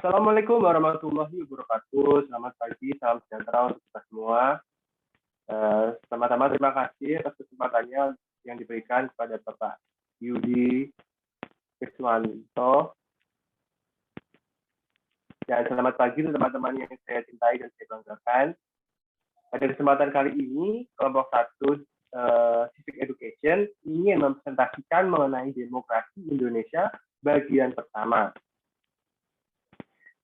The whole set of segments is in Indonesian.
Assalamualaikum warahmatullahi wabarakatuh. Selamat pagi, salam sejahtera untuk kita semua. Pertama-tama terima kasih atas kesempatannya yang diberikan kepada Bapak Yudi Kriswanto. Dan selamat pagi untuk teman-teman yang saya cintai dan saya banggakan. Pada kesempatan kali ini, kelompok 1 Civic Education ingin mempresentasikan mengenai demokrasi Indonesia bagian pertama.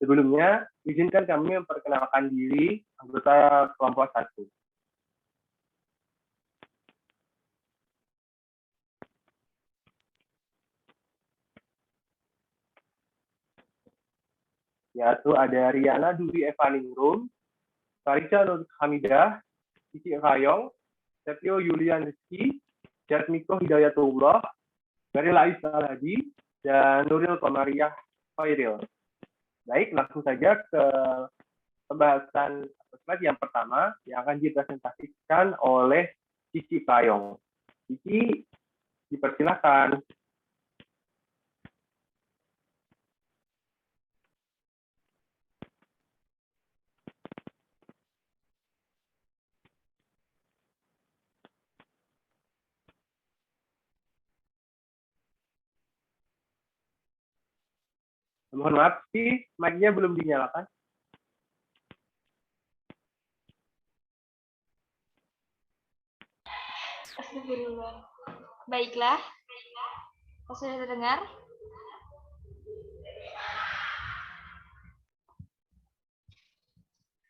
Sebelumnya, izinkan kami memperkenalkan diri anggota kelompok 1. Yaitu ada Riana Dwi Evaningrum, Farisa Nur Hamidah, Cici Kayong, Setio Yulian Rizky, Jatmiko Hidayatullah, Garila Isal Hadi, dan Nuril Komariah Khairil. Baik, langsung saja ke pembahasan slide yang pertama yang akan dipresentasikan oleh Cici Kayong. Cici, dipersilakan. Mohon maaf, Cici, mic-nya belum dinyalakan. Baiklah, sudah terdengar?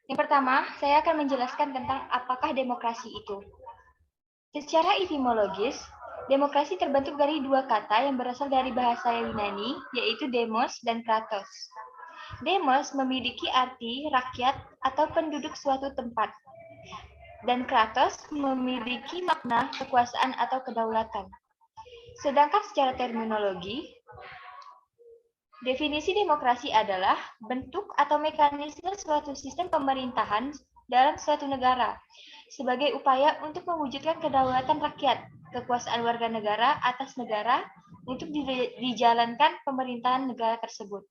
Yang pertama, saya akan menjelaskan tentang apakah demokrasi itu. Secara etimologis, demokrasi terbentuk dari dua kata yang berasal dari bahasa Yunani, yaitu demos dan kratos. Demos memiliki arti rakyat atau penduduk suatu tempat, dan kratos memiliki makna kekuasaan atau kedaulatan. Sedangkan secara terminologi, definisi demokrasi adalah bentuk atau mekanisme suatu sistem pemerintahan dalam suatu negara sebagai upaya untuk mewujudkan kedaulatan rakyat, kekuasaan warga negara atas negara untuk dijalankan pemerintahan negara tersebut.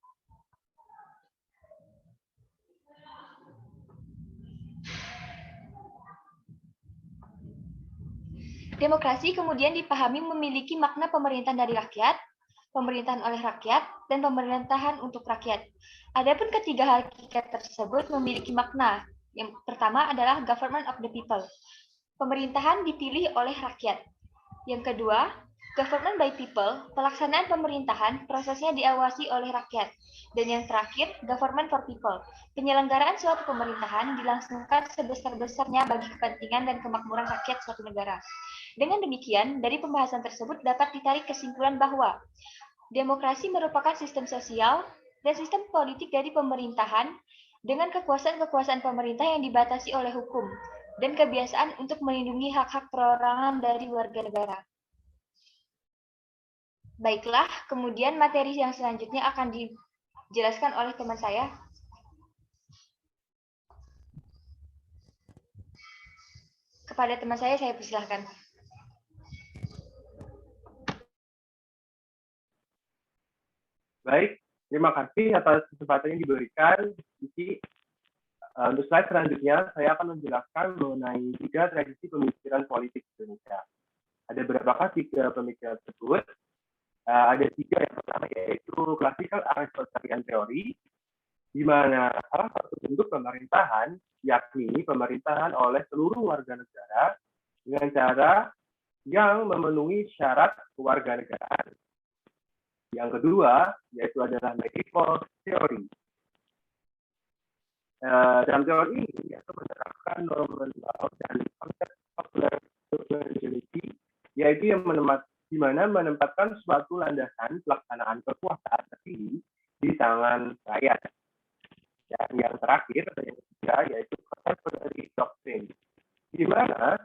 Demokrasi kemudian dipahami memiliki makna pemerintahan dari rakyat, pemerintahan oleh rakyat, dan pemerintahan untuk rakyat. Adapun ketiga hakikat tersebut memiliki makna. Yang pertama adalah government of the people. Pemerintahan dipilih oleh rakyat. Yang kedua, government by people. Pelaksanaan pemerintahan prosesnya diawasi oleh rakyat. Dan yang terakhir, government for people. Penyelenggaraan suatu pemerintahan dilangsungkan sebesar-besarnya bagi kepentingan dan kemakmuran rakyat suatu negara. Dengan demikian, dari pembahasan tersebut dapat ditarik kesimpulan bahwa demokrasi merupakan sistem sosial dan sistem politik dari pemerintahan dengan kekuasaan-kekuasaan pemerintah yang dibatasi oleh hukum dan kebiasaan untuk melindungi hak-hak perorangan dari warga negara. Baiklah, kemudian materi yang selanjutnya akan dijelaskan oleh teman saya. Kepada teman saya persilahkan. Baik, terima kasih atas kesempatan yang diberikan. Cici, untuk slide selanjutnya, saya akan menjelaskan mengenai 3 tradisi pemikiran politik Indonesia. Ada berapakah 3 pemikiran tersebut? Ada 3. Yang pertama yaitu classical Aristotelian theory, di mana salah satu bentuk pemerintahan yakni pemerintahan oleh seluruh warga negara dengan cara yang memenuhi syarat kewarganegaraan. Yang kedua yaitu adalah medieval theory. Dalam teori ini yaitu menerapkan Norman law dan konsep popular sovereignty, yaitu yang di mana menempatkan suatu landasan pelaksanaan kekuasaan tertinggi di tangan rakyat. Dan yang terakhir atau yang ketiga yaitu contemporary doctrine, di mana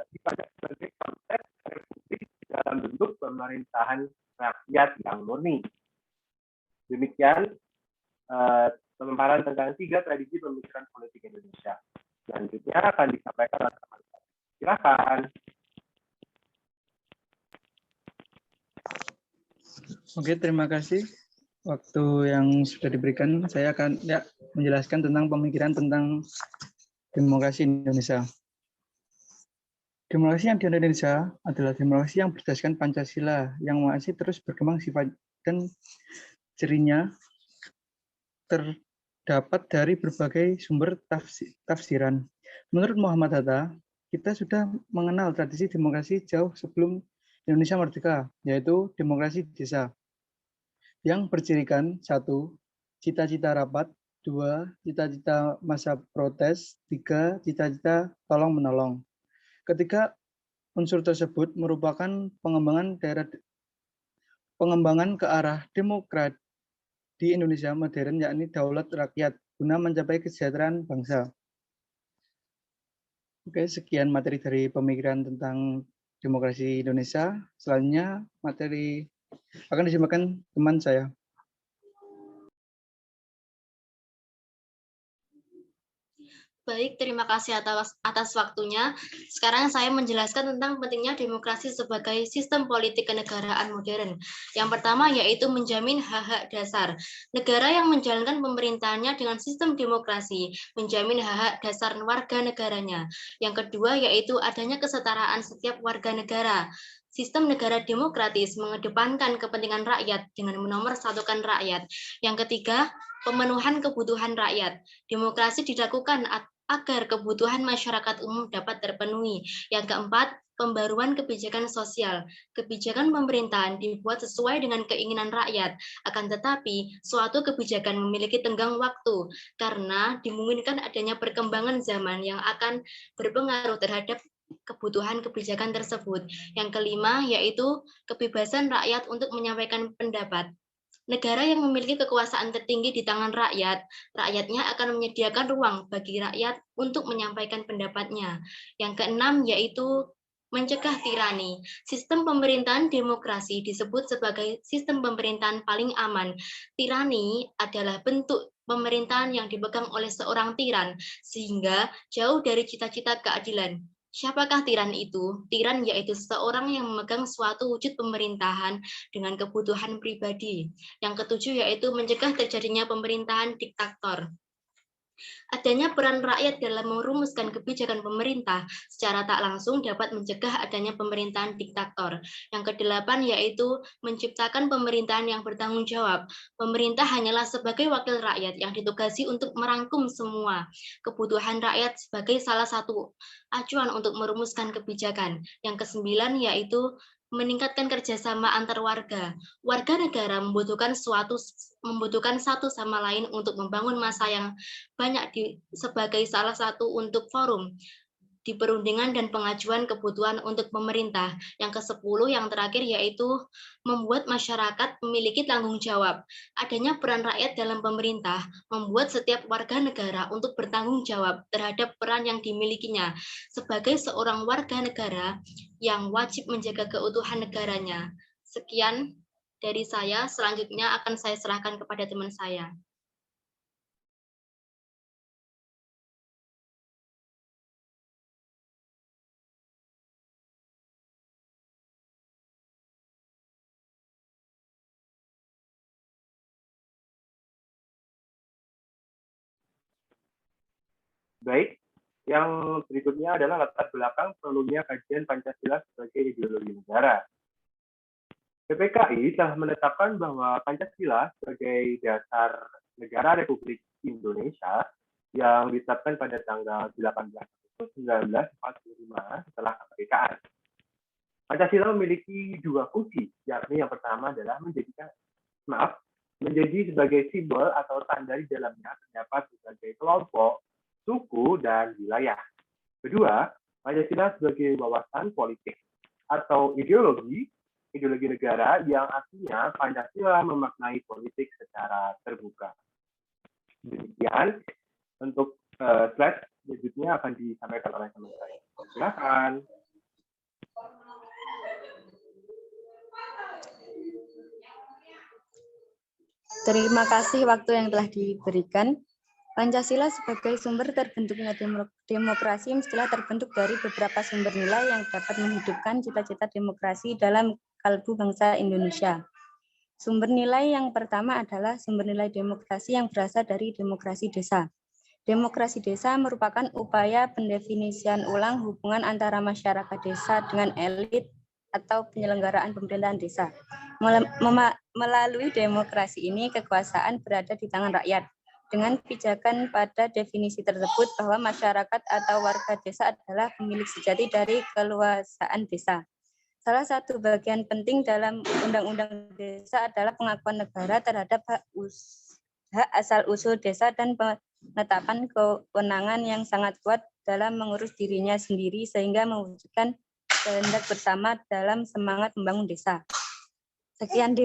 dipandang sebagai konsep republik dalam bentuk pemerintahan rakyat yang murni. Demikian pemaparan tentang 3 tradisi pemikiran politik Indonesia. Selanjutnya akan disampaikan oleh teman-teman. Silakan. Oke, terima kasih waktu yang sudah diberikan, saya akan menjelaskan tentang pemikiran tentang demokrasi Indonesia. Demokrasi yang di Indonesia adalah demokrasi yang berdasarkan Pancasila yang masih terus berkembang sifat dan cirinya terdapat dari berbagai sumber tafsiran. Menurut Muhammad Hatta, kita sudah mengenal tradisi demokrasi jauh sebelum Indonesia merdeka, yaitu demokrasi desa, yang bercirikan 1. Cita-cita rapat, 2. Cita-cita masa protes, 3. Cita-cita tolong-menolong. Ketiga unsur tersebut merupakan pengembangan ke arah demokrat di Indonesia modern, yakni daulat rakyat, guna mencapai kesejahteraan bangsa. Oke, sekian materi dari pemikiran tentang demokrasi Indonesia. Selanjutnya materi akan disimpulkan teman saya. Baik, terima kasih atas waktunya. Sekarang saya menjelaskan tentang pentingnya demokrasi sebagai sistem politik kenegaraan modern. Yang pertama yaitu menjamin hak-hak dasar. Negara yang menjalankan pemerintahannya dengan sistem demokrasi, menjamin hak-hak dasar warga negaranya. Yang kedua yaitu adanya kesetaraan setiap warga negara. Sistem negara demokratis mengedepankan kepentingan rakyat dengan menomorsatukan rakyat. Yang ketiga, pemenuhan kebutuhan rakyat. Demokrasi dilakukan agar kebutuhan masyarakat umum dapat terpenuhi. Yang keempat, pembaruan kebijakan sosial. Kebijakan pemerintahan dibuat sesuai dengan keinginan rakyat, akan tetapi suatu kebijakan memiliki tenggang waktu karena dimungkinkan adanya perkembangan zaman yang akan berpengaruh terhadap kebutuhan kebijakan tersebut. Yang kelima, yaitu kebebasan rakyat untuk menyampaikan pendapat. Negara yang memiliki kekuasaan tertinggi di tangan rakyat, rakyatnya akan menyediakan ruang bagi rakyat untuk menyampaikan pendapatnya. Yang keenam yaitu mencegah tirani. Sistem pemerintahan demokrasi disebut sebagai sistem pemerintahan paling aman. Tirani adalah bentuk pemerintahan yang dipegang oleh seorang tiran, sehingga jauh dari cita-cita keadilan. Siapakah tiran itu? Tiran yaitu seseorang yang memegang suatu wujud pemerintahan dengan kebutuhan pribadi. Yang ketujuh yaitu mencegah terjadinya pemerintahan diktator. Adanya peran rakyat dalam merumuskan kebijakan pemerintah secara tak langsung dapat mencegah adanya pemerintahan diktator. Yang kedelapan yaitu menciptakan pemerintahan yang bertanggung jawab. Pemerintah hanyalah sebagai wakil rakyat yang ditugasi untuk merangkum semua kebutuhan rakyat sebagai salah satu acuan untuk merumuskan kebijakan. Yang kesembilan yaitu meningkatkan kerjasama antar warga. Warga negara membutuhkan satu sama lain untuk membangun masa yang banyak sebagai salah satu untuk forum di perundingan dan pengajuan kebutuhan untuk pemerintah. Yang ke-10 yang terakhir yaitu membuat masyarakat memiliki tanggung jawab. Adanya peran rakyat dalam pemerintah membuat setiap warga negara untuk bertanggung jawab terhadap peran yang dimilikinya sebagai seorang warga negara yang wajib menjaga keutuhan negaranya. Sekian dari saya, selanjutnya akan saya serahkan kepada teman saya. Baik, yang berikutnya adalah latar belakang perlunya kajian Pancasila sebagai ideologi negara. PPKI telah menetapkan bahwa Pancasila sebagai dasar negara Republik Indonesia yang ditetapkan pada tanggal 18 Agustus 1945 setelah kemerdekaan. Pancasila memiliki dua fungsi, yakni yang pertama adalah menjadi sebagai simbol atau tanda di dalamnya terdapat berbagai kelompok, suku, dan wilayah. Kedua, Pancasila sebagai wawasan politik atau ideologi negara yang artinya Pancasila memaknai politik secara terbuka. Demikian untuk slide berikutnya akan disampaikan oleh teman saya. Silakan. Terima kasih waktu yang telah diberikan. Pancasila sebagai sumber terbentuknya demokrasi mestilah terbentuk dari beberapa sumber nilai yang dapat menghidupkan cita-cita demokrasi dalam kalbu bangsa Indonesia. Sumber nilai yang pertama adalah sumber nilai demokrasi yang berasal dari demokrasi desa. Demokrasi desa merupakan upaya pendefinisian ulang hubungan antara masyarakat desa dengan elit atau penyelenggaraan pemerintahan desa. Melalui demokrasi ini, kekuasaan berada di tangan rakyat. Dengan pijakan pada definisi tersebut bahwa masyarakat atau warga desa adalah pemilik sejati dari kekuasaan desa. Salah satu bagian penting dalam Undang-Undang Desa adalah pengakuan negara terhadap hak asal-usul desa dan penetapan kewenangan yang sangat kuat dalam mengurus dirinya sendiri sehingga mewujudkan kehendak bersama dalam semangat membangun desa. Sekian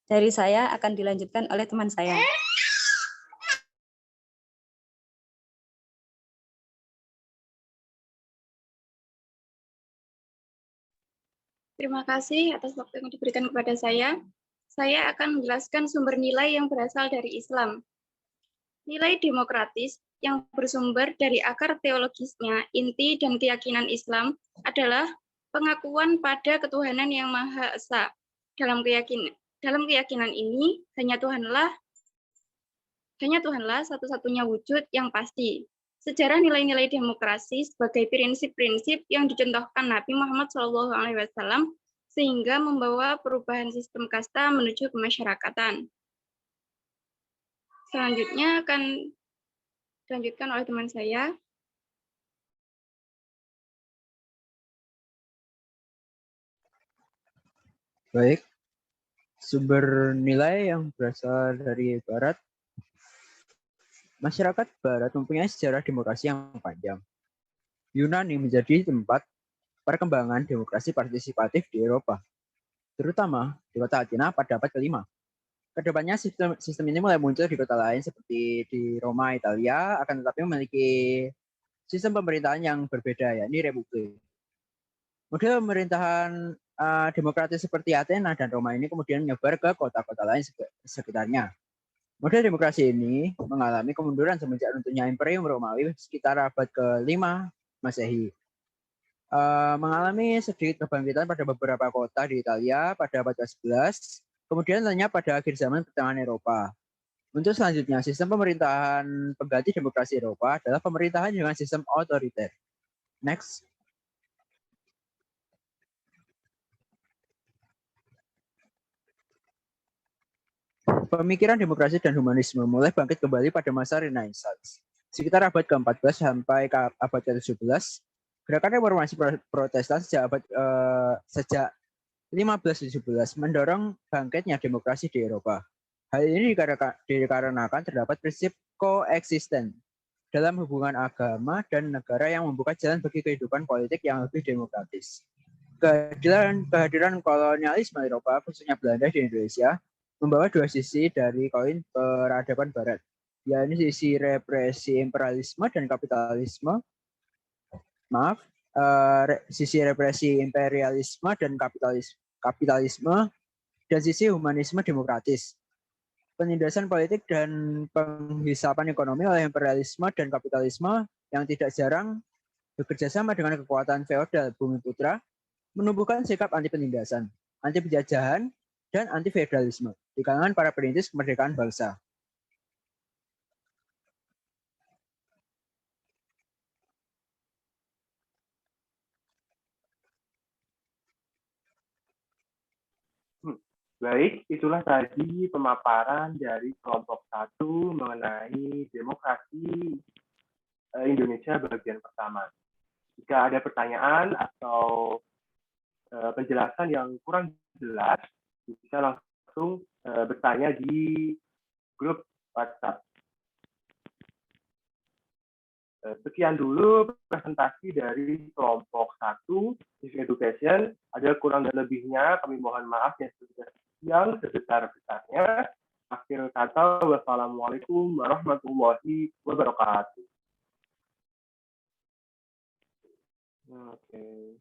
dari saya, akan dilanjutkan oleh teman saya. Terima kasih atas waktu yang diberikan kepada saya. Saya akan menjelaskan sumber nilai yang berasal dari Islam. Nilai demokratis yang bersumber dari akar teologisnya, inti dan keyakinan Islam adalah pengakuan pada ketuhanan yang Maha Esa. Dalam keyakinan ini, hanya Tuhanlah satu-satunya wujud yang pasti. Sejarah nilai-nilai demokrasi sebagai prinsip-prinsip yang dicontohkan Nabi Muhammad SAW sehingga membawa perubahan sistem kasta menuju kemasyarakatan. Selanjutnya akan dilanjutkan oleh teman saya. Baik, sumber nilai yang berasal dari Barat. Masyarakat Barat mempunyai sejarah demokrasi yang panjang. Yunani menjadi tempat perkembangan demokrasi partisipatif di Eropa, terutama di kota Athena pada abad ke-5. Kedepannya sistem ini mulai muncul di kota lain seperti di Roma, Italia, akan tetapi memiliki sistem pemerintahan yang berbeda, yakni republik. Model pemerintahan demokratis seperti Athena dan Roma ini kemudian menyebar ke kota-kota lain sekitarnya. Model demokrasi ini mengalami kemunduran semenjak runtuhnya Imperium Romawi sekitar abad ke-5 Masehi. Mengalami sedikit kebangkitan pada beberapa kota di Italia pada abad ke-11, kemudian lenyap pada akhir zaman pertengahan Eropa. Untuk selanjutnya, sistem pemerintahan pengganti demokrasi Eropa adalah pemerintahan dengan sistem otoriter. Next. Pemikiran demokrasi dan humanisme mulai bangkit kembali pada masa Renaissance. Sekitar abad ke-14 sampai ke abad ke-17, gerakan reformasi Protestan sejak 1517 mendorong bangkitnya demokrasi di Eropa. Hal ini dikarenakan terdapat prinsip koeksisten dalam hubungan agama dan negara yang membuka jalan bagi kehidupan politik yang lebih demokratis. Kehadiran kolonialisme Eropa, khususnya Belanda di Indonesia, membawa dua sisi dari koin peradaban Barat, yakni sisi represi imperialisme dan kapitalisme. Sisi represi imperialisme dan kapitalisme dan sisi humanisme demokratis. Penindasan politik dan penghisapan ekonomi oleh imperialisme dan kapitalisme yang tidak jarang bekerja sama dengan kekuatan feodal Bumiputra menumbuhkan sikap anti penindasan, anti penjajahan, dan anti feodalisme di kalangan para perintis kemerdekaan bangsa. Baik, itulah tadi pemaparan dari kelompok 1 mengenai demokrasi Indonesia bagian pertama. Jika ada pertanyaan atau penjelasan yang kurang jelas, bisa langsung bertanya di grup WhatsApp. Sekian dulu presentasi dari kelompok 1, Civic Education. Ada kurang dan lebihnya, kami mohon maaf yang sebesar-besarnya. Akhir kata, wassalamualaikum warahmatullahi wabarakatuh. Okay.